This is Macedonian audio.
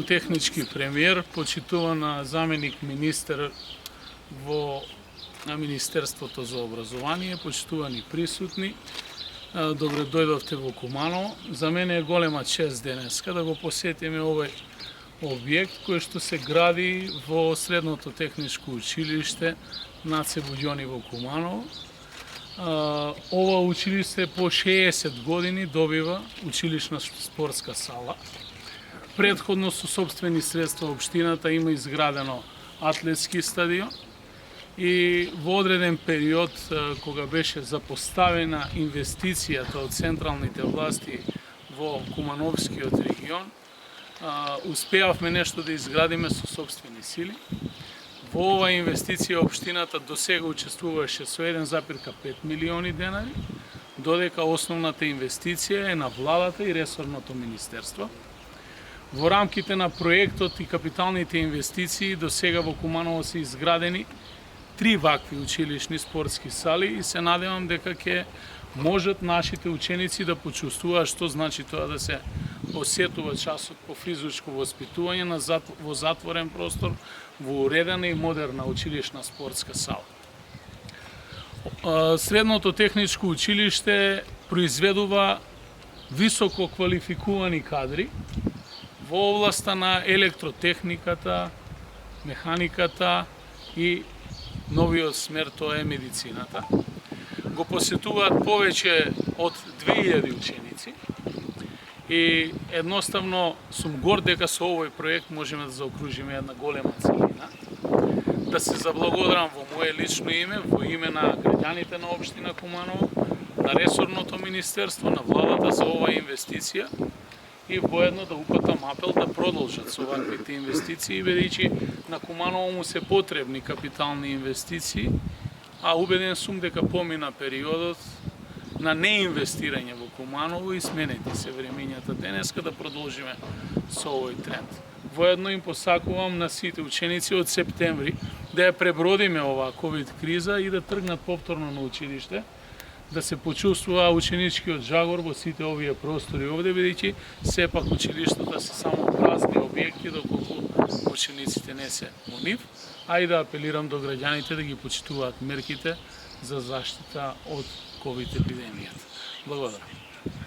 Технички премиер, почитувана заменик министер на Министерството за образование, почитувани присутни, добре дојдовте во Куманово. За мене е голема чест денеска да го посетиме овој објект кој што се гради во Средното техничко училиште Наце Буѓони во Куманово. Ова училиште по 60 години добива училишна спортска сала. Предходно со собствени средства општината има изградено атлетски стадион и во одреден период кога беше запоставена инвестицијата од централните власти во Кумановскиот регион, успеавме нешто да изградиме со собствени сили. Во оваа инвестиција општината досега учествуваше со 1,5 милиони денари, додека основната инвестиција е на владата и ресорното министерство. Во рамките на проектот и капиталните инвестиции до сега во Куманово се изградени 3 вакви училишни спортски сали и се надевам дека ќе можат нашите ученици да почувствуваат што значи тоа да се посетува часот по физичко воспитување во затворен простор, во уредена и модерна училишна спортска сала. Средното техничко училиште произведува високо квалификувани кадри во областа на електротехниката, механиката и новиот смер, тоа е медицината. Го посетуваат повеќе од 2000 ученици и едноставно сум горд дека со овој проект можеме да заокружиме една голема целина. Да се заблагодарам во мое лично име, во име на граѓаните на општина Куманово, на ресорното министерство, на владата за оваа инвестиција и воедно да упатам апел да продолжат со ваквите инвестиции, бидејќи на Куманово му се потребни капитални инвестиции, а убеден сум дека помина периодот на неинвестирање во Куманово и сменети се времењата денеска да продолжиме со овој тренд. Воедно им посакувам на сите ученици од септември да ја пребродиме оваа ковид криза и да тргнат повторно на училиште, да се почувствува ученичкиот жагор во сите овие простори овде, бидејќи сепак училиштата се само празни објекти доколку учениците не се во нив, а и да апелирам до граѓаните да ги почитуваат мерките за заштита од ковид епидемијата. Благодарам.